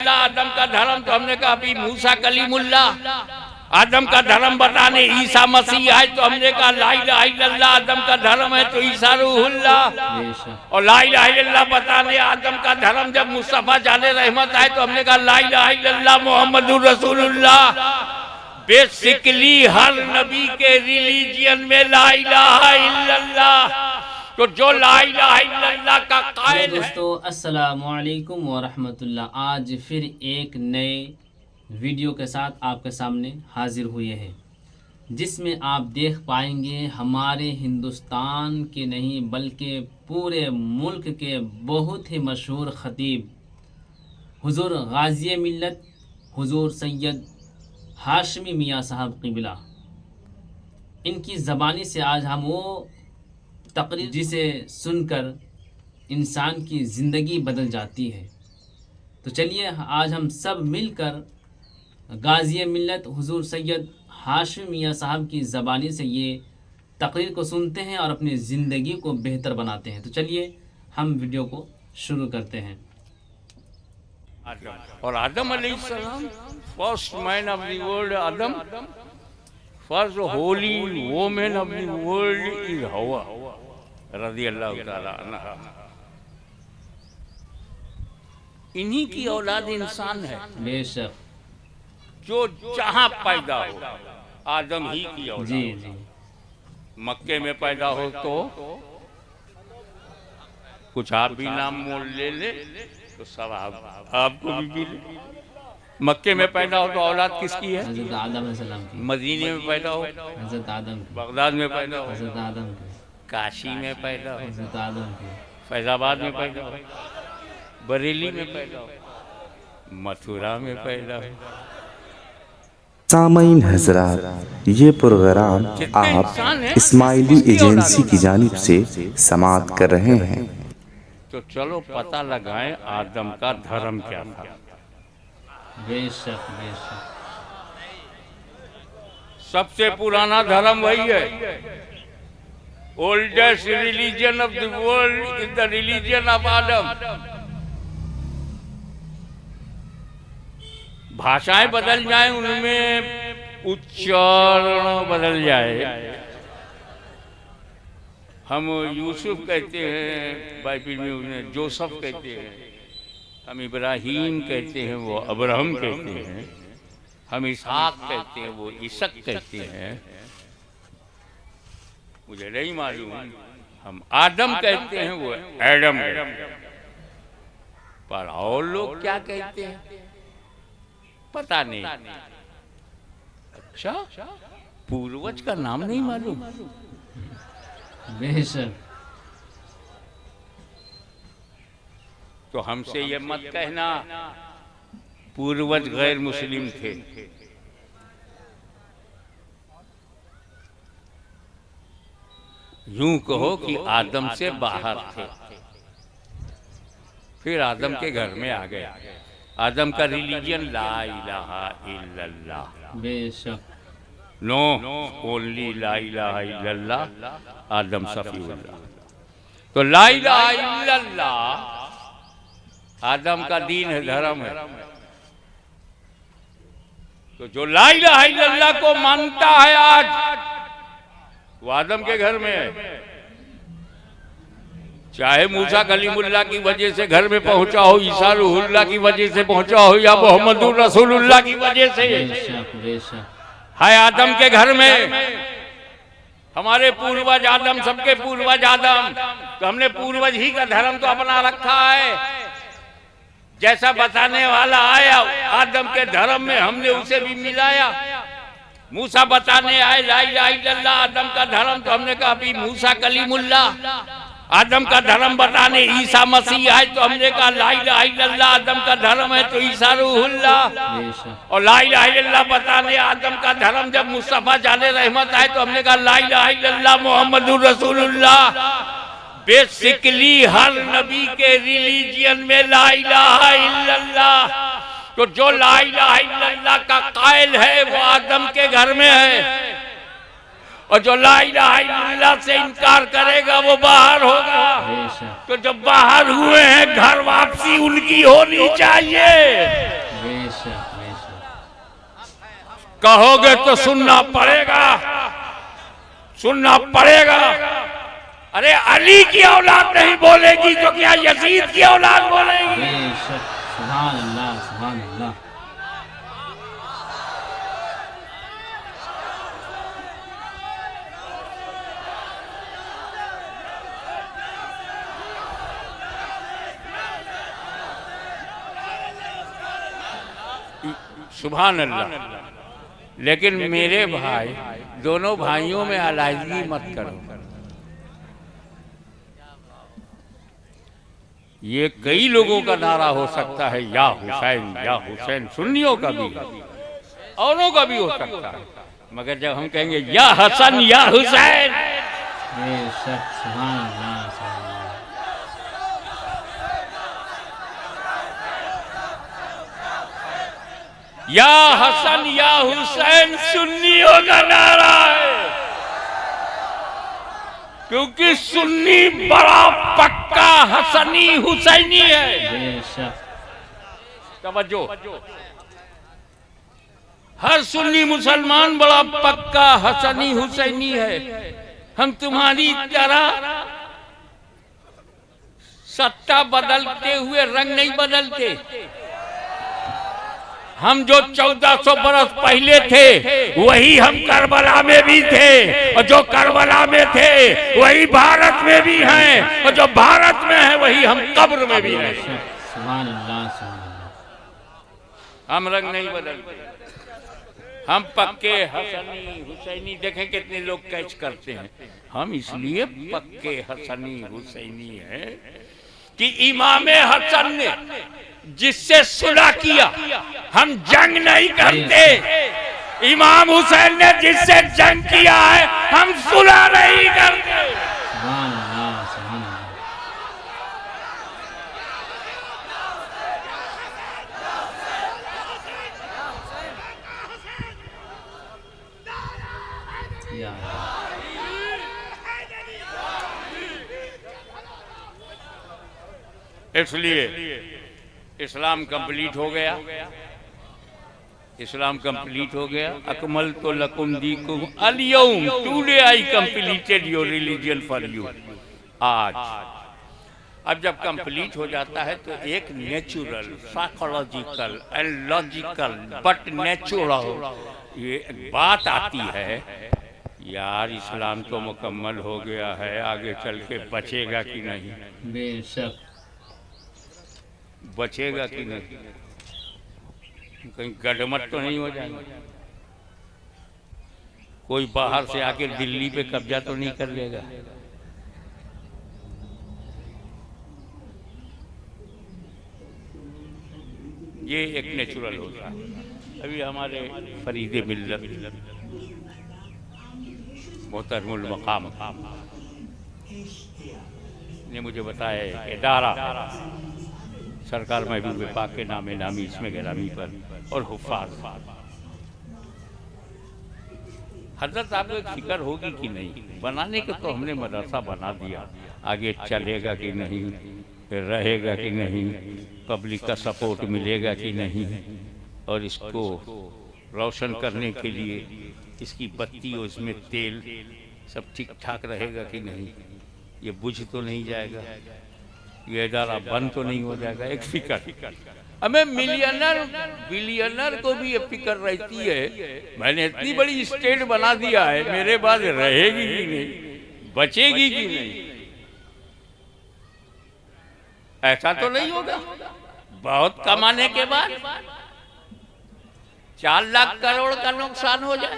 आदम का धर्म तो हमने कहा अभी मूसा कलीमुल्ला। आदम का धर्म बताने ईसा मसीह आए तो हमने कहा ला इलाहा इल्लल्लाह आदम का धर्म है तो ईसा रूहुल्लाह। और ला इलाहा इल्लल्लाह बताने आदम का धर्म जब मुस्तफा जाने रहमत आए तो हमने कहा ला इलाहा इल्लल्लाह मोहम्मदुर रसूलुल्लाह। बेसिकली हर नबी के रिलीजियन में ला इलाहा इल्लल्लाह। तो जो ला इलाहा इल्लल्लाह का कायल है। दोस्तों अस्सलामु अलैकुम व रहमतुल्लाह। आज फिर एक नए वीडियो के साथ आपके सामने हाजिर हुए हैं, जिसमें आप देख पाएंगे हमारे हिंदुस्तान के नहीं बल्कि पूरे मुल्क के बहुत ही मशहूर ख़तीब हुज़ूर गाज़ी मिल्लत हुज़ूर सैयद हाशमी मियाँ साहब क़िबला, इनकी ज़बानी से आज हम वो तकरीर जिसे सुनकर इंसान की ज़िंदगी बदल जाती है। तो चलिए आज हम सब मिलकर गाज़ी मिल्लत हुज़ूर सैयद हाशमी मियाँ साहब की ज़बानी से ये तकरीर को सुनते हैं और अपनी ज़िंदगी को बेहतर बनाते हैं। तो चलिए हम वीडियो को शुरू करते हैं। और आदम अलैहिस्सलाम first man of the world Adam, first Holi woman of the world is हवा रज़ियल्लाहु ताला अन्हा। इन्हीं की औलाद इंसान है, बेशक जो जहाँ पैदा हो आदम ही की औलाद। जी जी। मक्के में पैदा हो तो कुछ आप भी नाम मोल ले तो सब आपको भी मिले। मक्के में पैदा हो तो औलाद किसकी है? हज़रत आदम अलैहिस्सलाम की। मदीने में पैदा हो हज़रत आदम की। बगदाद में पैदा हो, हज़रत आदम की। काशी में पैदा हो, हज़रत आदम की। फैजाबाद में पैदा हो, बरेली में पैदा हो, मथुरा में पैदा हो। सामईन हजरात, ये प्रोग्राम आप इस्माइली एजेंसी की जानिब से समाअत कर रहे हैं। तो चलो पता लगाएं आदम का धर्म क्या था। बेशक बेशक। सबसे पुराना धर्म वही है। Oldest religion of the world is the religion of Adam. भाषाएं बदल जाए, उनमें उच्चारण बदल जाए। हम यूसुफ कहते हैं, बाइबिल में उन्हें जोसफ कहते हैं। हम इब्राहीम कहते हैं, वो अब्राहम कहते हैं। हम इसहाक कहते हैं, वो इसक कहते हैं। मुझे नहीं मालूम। हम आदम कहते हैं, वो एडम कहते हैं। पर और लोग क्या कहते हैं पता नहीं। अच्छा, पूर्वज का नाम नहीं मालूम। बेशक। तो हमसे ये मत कहना पूर्वज गैर मुस्लिम थे। यूं कहो कि आदम से बाहर थे, फिर आदम के घर में आ गए। आदम का रिलीजन ला इलाहा इल्लल्लाह। बेशक। नो ओनली ला इलाहा इल्लल्लाह आदम सफीउल्लाह। तो ला इलाहा इल्लल्लाह आदम का दीन है, धर्म है। तो जो ला इलाहा इल्लल्लाह को मानता है आज, वो आदम के घर में है। चाहे मूसा कलीमुल्लाह की वजह से घर में पहुंचा हो, ईसा रूहुल्लाह की वजह से पहुंचा हो, या मोहम्मदुर रसूलुल्लाह की वजह से है आदम के घर में। हमारे पूर्वज आदम, सबके पूर्वज आदम। तो हमने पूर्वज ही का धर्म तो अपना रखा है। जैसा बताने वाला आया आदम के धर्म में हमने उसे भी मिलाया। मूसा बताने आए ला इलाहा इल्लल्लाह आदम का धर्म तो हमने कहा अभी मूसा कलीमुल्लाह। आदम का धर्म बताने ईसा मसीह आए तो हमने कहा ला इलाहा इल्लल्लाह आदम का धर्म है तो ईसा रूहुल्लाह। और ला इलाहा इल्लल्लाह बताने आदम का धर्म जब मुस्तफा जाने रहमत आए तो हमने कहा ला इलाहा इल्लल्लाह मोहम्मदुर रसूलुल्लाह। बेसिकली हर नबी के रिलीजियन में ला इलाहा इल्लल्लाह। तो जो ला इलाहा इल्लल्लाह का कायल है वो आदम के घर में है। और जो ला इलाहा इल्लल्लाह से इनकार करेगा वो बाहर होगा। बेशक तो जब बाहर हुए हैं घर वापसी उनकी होनी चाहिए। बेशक बेशक। कहोगे तो सुनना पड़ेगा, सुनना पड़ेगा। अरे अली की औलाद नहीं बोलेगी तो क्या यजीद की औलाद बोलेगी? बेशक। सुभान अल्लाह सुभान अल्लाह। सुभान अल्लाह। लेकिन मेरे भाई, दोनों भाइयों में अलहदगी मत करो। ये कई लोगों का नारा हो सकता है, या हुसैन, सुन्नियों का भी, औरों का भी हो सकता है, मगर जब हम कहेंगे या हसन या हुसैन, बेशक। सुभान अल्लाह सुभान अल्लाह। या हसन या हुसैन सुन्नियों का नारा है, क्योंकि सुन्नी बड़ा पक्का हसनी हुसैनी है। बेशक। तवज्जो, हर सुन्नी मुसलमान बड़ा पक्का हसनी हुसैनी है। हम तुम्हारी तरह सत्ता बदलते हुए रंग नहीं बदलते। हम जो 1400 बरस पहले थे वही हम करबला में भी थे, और जो करबला में थे वही भारत में भी हैं, और जो भारत में है वही हम कब्र में भी हैं। सुभान अल्लाह सुभान अल्लाह। हम रंग नहीं बदलते, हम पक्के हसनी हुसैनी। देखें कितने लोग कैच करते हैं। हम इसलिए पक्के हसनी हुसैनी हैं कि इमाम हसन ने जिससे सुलह किया, हम जंग नहीं करते। इमाम हुसैन ने जिससे जंग किया है, हम सुलह नहीं करते। सुभान अल्लाह सुभान अल्लाह। या अल्लाह। इसलिए इस्लाम कंप्लीट हो गया, इस्लाम कंप्लीट हो गया। अकमल तो लकुम दीकुम अल-यौम, today I completed your religion for you. आज अब जब कंप्लीट हो जाता है तो एक natural, psychological and logical but natural ये बात आती है, यार इस्लाम तो मुकम्मल हो गया है, आगे चल के बचेगा कि नहीं, बेशक। बचेगा कि नहीं, कहीं गडमट तो नहीं हो जाएगा, कोई बाहर से आके दिल्ली पे कब्जा तो नहीं कर लेगा। ये एक नेचुरल होता है। अभी हमारे फरीदे मिल्लत मोहतरमुल मकाम ने मुझे बताया कि इदारा सरकार महबूब पाक के नामे नामी इसमें गिरामी पर और हुफ़ाज़, हजरत आपको एक फिक्र होगी कि नहीं, बनाने के तो हमने मदरसा बना दिया, आगे चलेगा कि नहीं, रहेगा कि नहीं, पब्लिक का सपोर्ट मिलेगा कि नहीं, और इसको रोशन करने के लिए इसकी बत्ती और इसमें तेल सब ठीक ठाक रहेगा कि नहीं, ये बुझ तो नहीं जाएगा, ये इदारा बंद तो नहीं हो जाएगा। एक फिक्र हमें मिलियनर बिलियनर को भी ये फिक्र रहती है, मैंने इतनी बड़ी स्टेट बना दिया है, मेरे बाद रहेगी कि नहीं, बचेगी कि नहीं। ऐसा तो नहीं होगा बहुत कमाने के बाद 4 लाख करोड़ का नुकसान हो जाए।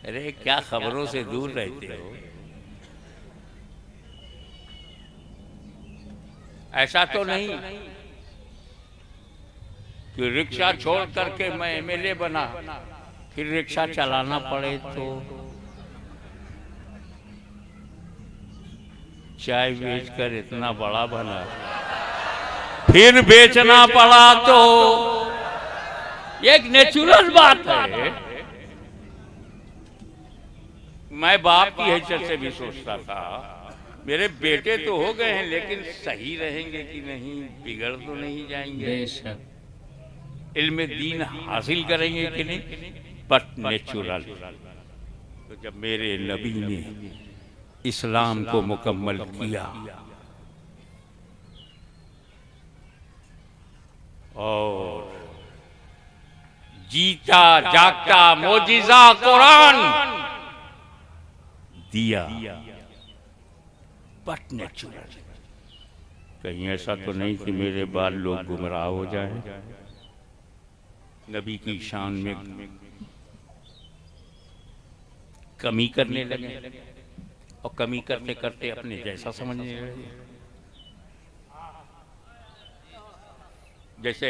अरे क्या खबरों से दूर रहते हो, ऐसा तो नहीं कि रिक्शा छोड़ करके मैं एमएलए बना फिर रिक्शा चलाना पड़े, तो चाय बेचकर इतना बड़ा बना फिर बेचना पड़ा, तो एक नेचुरल बात है। मैं बाप की हैसियत से भी सोचता था मेरे बेटे तो हो गए हैं लेकिन सही रहेंगे कि नहीं, बिगड़ तो नहीं जाएंगे, बेशक इल्म दीन हासिल करेंगे कि नहीं, बट नेचुरल। तो जब मेरे नबी ने इस्लाम को मुकम्मल किया और जीता जागता मोजिजा कुरान दिया, बट नेचुरल। कहीं ऐसा तो नहीं कि मेरे बाद लोग गुमराह हो जाएं, नबी की शान में कमी करने लगे और कमी करते करते अपने जैसा समझने लगे। जैसे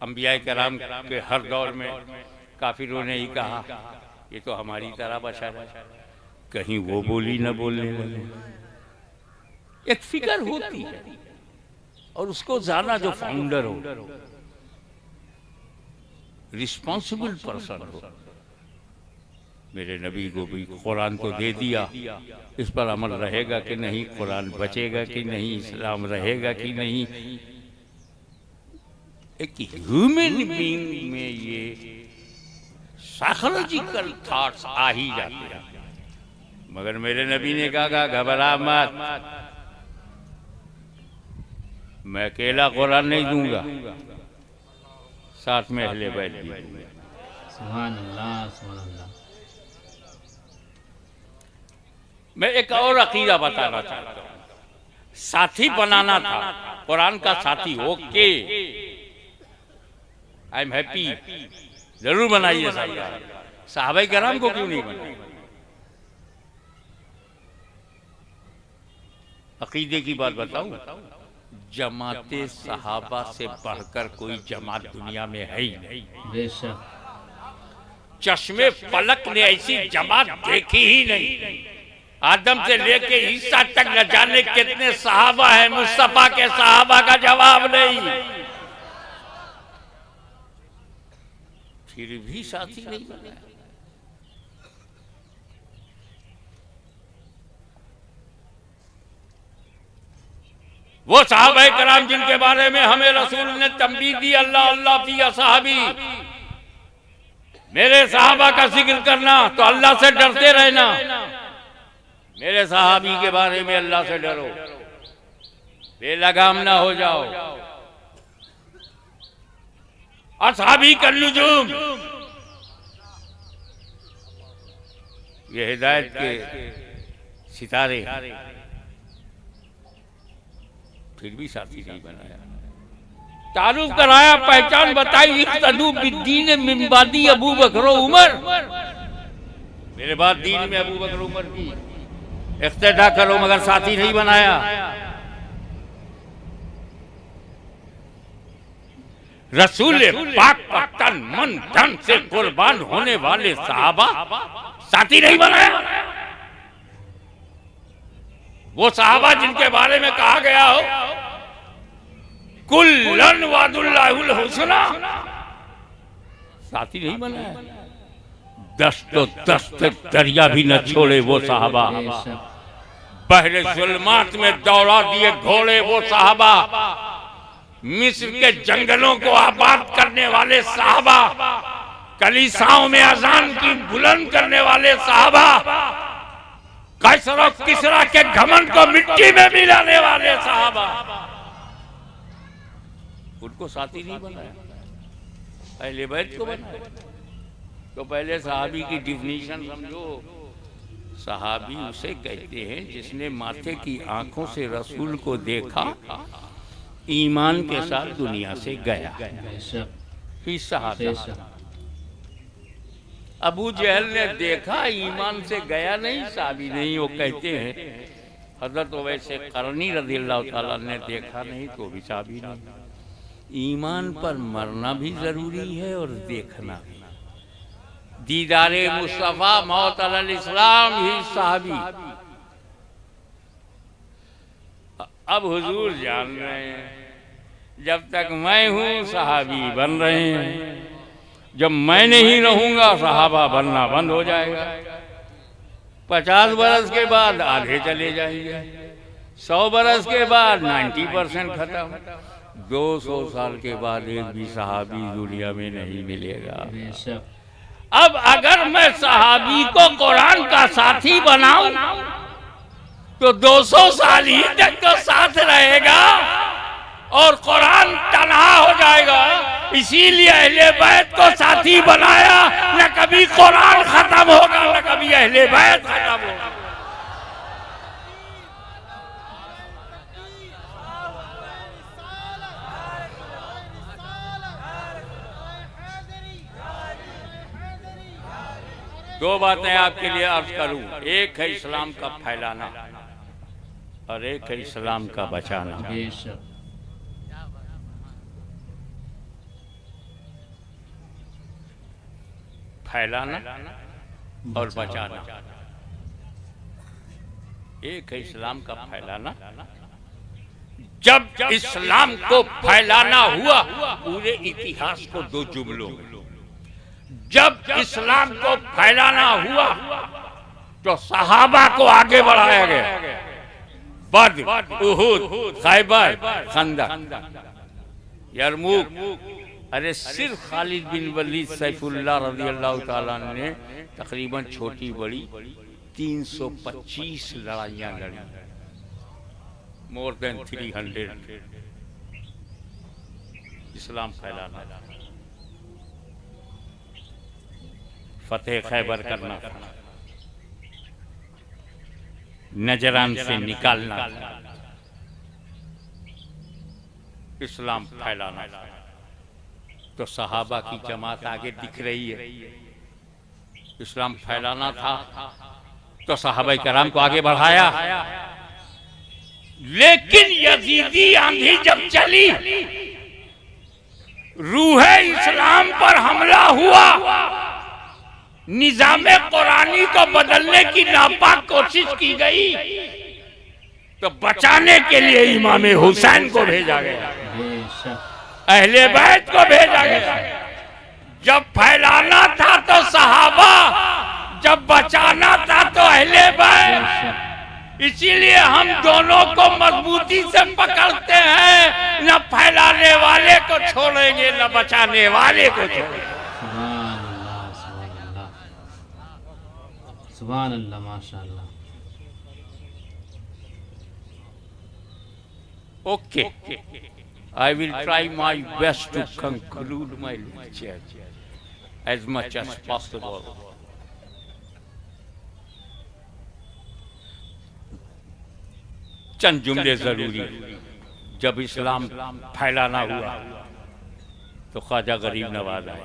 अंबिया कराम के हर दौर में काफिरों ने ही कहा ये तो हमारी तरह बशर है, कहीं वो बोली न बोलने लगे। एक फिक्र होती है और उसको जाना जो फाउंडर हो, रिस्पॉन्सिबल पर्सन हो। मेरे नबी को भी कुरान तो दे दिया, इस पर अमल रहेगा कि नहीं, कुरान बचेगा कि नहीं, इस्लाम रहेगा कि नहीं। एक ह्यूमन बीइंग में ये साइकोलॉजिकल थॉट्स आ ही जाते हैं। मगर मेरे नबी ने कहा घबरा मत, मैं अकेला कुरान नहीं दूंगा, साथ में अहले बैत भी दूंगा। सुभान अल्लाह, सुभान अल्लाह। मैं एक और अकीदा बताना चाहता हूँ, साथी बनाना था, कुरान का साथी। ओके, आई एम हैप्पी, जरूर बनाइए साहब। सहाबाए कराम को क्यों नहीं बनाया? अकीदे की बात बताऊं, जमाते सहाबा से बढ़कर कोई जमात दुनिया में है ही नहीं। बेशक चश्मे फलक ने ऐसी जमात देखी ही नहीं। आदम से लेके ईसा तक न जाने कितने सहाबा हैं, मुस्तफा के सहाबा का जवाब नहीं। फिर भी साथी नहीं बनाया। वो सहाबाए कराम जिनके बारे में हमें रसूल ने तंबीह दी, अल्लाह अल्लाह फी असहाबी, मेरे सहाबा का जिक्र करना तो अल्लाह से डरते रहना। मेरे सहाबी के बारे में अल्लाह से डरो, बेलगाम ना हो जाओ। असहाबी कन्नुजुम, ये हिदायत के सितारे, फिर भी साथी नहीं बनाया। तारुफ कराया, पहचान बताई, इख्तदू बिद्दीन मिन बादी अबू बकर उमर, मेरे बाद दीन में अबू बकर उमर की इख्तिदा करो, मगर साथी नहीं बनाया। रसूल पाक पर तन मन धन से कुर्बान होने वाले सहाबा साथी नहीं बनाया। वो सहाबा जिनके बारे में कहा गया हो कुल्लन वादुल्लाहुल हुस्ना, साथी नहीं बनाया। 10 दरिया भी न छोड़े वो सहाबा, बहरे जुल्मात में दौड़ा दिए घोड़े वो सहाबा, मिस्र के जंगलों को आबाद करने वाले सहाबा, कलीसाओं में अजान की बुलंद करने वाले सहाबा, कैसर और किसरा के घमंड को मिट्टी में मिलाने वाले सहाबा, उनको साथी नहीं बनाया, अहले बैत को बनाया। तो पहले सहाबी की डिफिनीशन समझो। सहाबी उसे कहते हैं जिसने माथे की आंखों से रसूल को देखा, ईमान के साथ दुनिया से गया, ही सहाबी। अबू जहल ने देखा, ईमान से गया नहीं, सहाबी नहीं। वो कहते हैं हजरत वैसे करनी रज़ियल्लाहु ताला ने देखा नहीं तो भी सहाबी नहीं। ईमान पर मरना भी जरूरी है और देखना भी। दीदारे मुस्तफा मौत अलल इस्लाम ही सहाबी। अब हुजूर जान रहे हैं जब तक मैं हूं सहाबी बन रहे हैं, जब मैं नहीं रहूंगा सहाबा बनना बंद हो जाएगा। 50 बरस के बाद आधे चले जाएंगे, 100 बरस के बाद 90% खत्म, 200 साल के बाद एक भी सहाबी दुनिया में नहीं मिलेगा। बेशक। अब अगर मैं सहाबी को कुरान का साथी बनाऊं तो 200 साल ही तक तो साथ रहेगा और कुरान तन्हा हो जाएगा। इसीलिए अहले बैत को साथी बनाया, न कभी कुरान खत्म होगा न कभी अहले बैत खत्म होगा। दो बातें आपके लिए अर्ज करूं, एक है इस्लाम का फैलाना और एक है इस्लाम का बचाना। बेशक। फैलाना और बचाना, एक है इस्लाम का फैलाना। जब इस्लाम को फैलाना हुआ पूरे इतिहास को दो जुमलों में, जब इस्लाम को फैलाना हुआ तो सहाबा को आगे बढ़ाया गया। बद्र, उहुद, खैबर, खंदक, यरमुक। अरे सिर्फ खालिद बिन वलीद सैफुल्लाह रज़ियल्लाहु ताला ने तकरीबन छोटी बड़ी 325 लड़ाइयां लड़ी, मोर देन 300। इस्लाम फैलाना, फतेह खैबर करना, नजरान से निकालना, इस्लाम फैलाना। तो सहाबा की जमात आगे दिख रही है। इस्लाम फैलाना था तो सहाबा कराम को आगे बढ़ाया। लेकिन यजीदी आंधी जब चली, रूह इस्लाम पर हमला हुआ, निजामे कुरानी को बदलने की नापाक कोशिश की गई, तो बचाने के लिए इमाम हुसैन को भेजा गया, अहले बैत को भेजा गया। जब फैलाना था तो सहाबा, जब बचाना था तो अहले बैत। इसीलिए हम दोनों को मजबूती से पकड़ते हैं, न फैलाने वाले को छोड़ेंगे न बचाने वाले को छोड़ेंगे। सुभान अल्लाह, माशाअल्लाह। Okay, I will try my best to conclude my lecture as much as possible. चंद जुमले जरूरी। जब इस्लाम फैलाना हुआ तो ख्वाजा गरीब नवाज आए।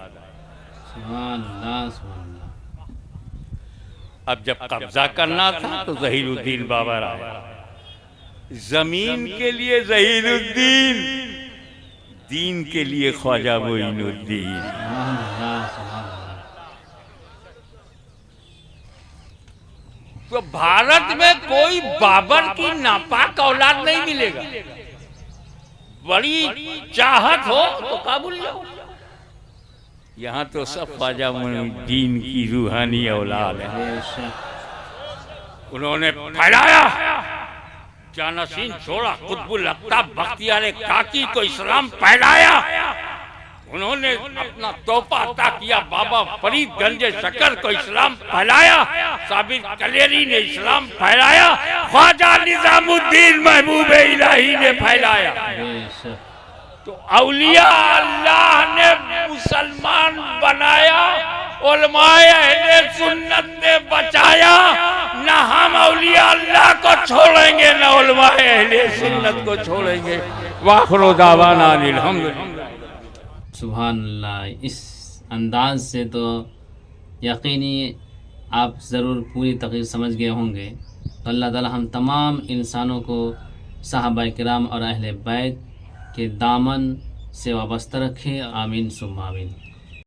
सुभान अल्लाह, सुभान अल्लाह। अब जब कब्जा करना था तो ज़हीरुद्दीन बाबर आया। जमीन के लिए ज़हीरुद्दीन, दीन के लिए ख्वाजा मोइनुद्दीन। तो भारत में कोई बाबर की नापाक औलाद नहीं मिलेगा। बड़ी चाहत हो तो काबुल जाओ, यहाँ तो सब ख्वाजा मोइनुद्दीन की रूहानी औलाद है। उन्होंने फैलाया, जानशीन छोड़ा, कुतुबुल अख्ताब बख्तियार काकी को इस्लाम फैलाया। उन्होंने अपना तोहफा अता किया, बाबा फरीद गंजे शकर को इस्लाम फैलाया। साबिर कलेरी ने इस्लाम फैलाया। ख्वाजा निजामुद्दीन महबूब इलाही ने फैलाया। तो औलिया अल्लाह ने मुसलमान बनाया, उलमाए अहले सुन्नत ने बचाया। न हम औलिया अल्लाह को छोड़ेंगे न उलमाए अहले सुन्नत को छोड़ेंगे। वाखिरु दावाना अनिल हम्दुलिल्लाह। सुभान अल्लाह। इस अंदाज से तो यकीनी आप ज़रूर पूरी तकरीर समझ गए होंगे। तो अल्लाह ताला हम तमाम इंसानों को सहाबा किराम और अहले बैत के दामन से वाबस्ता रखे। आमीन सुम्मा आमीन।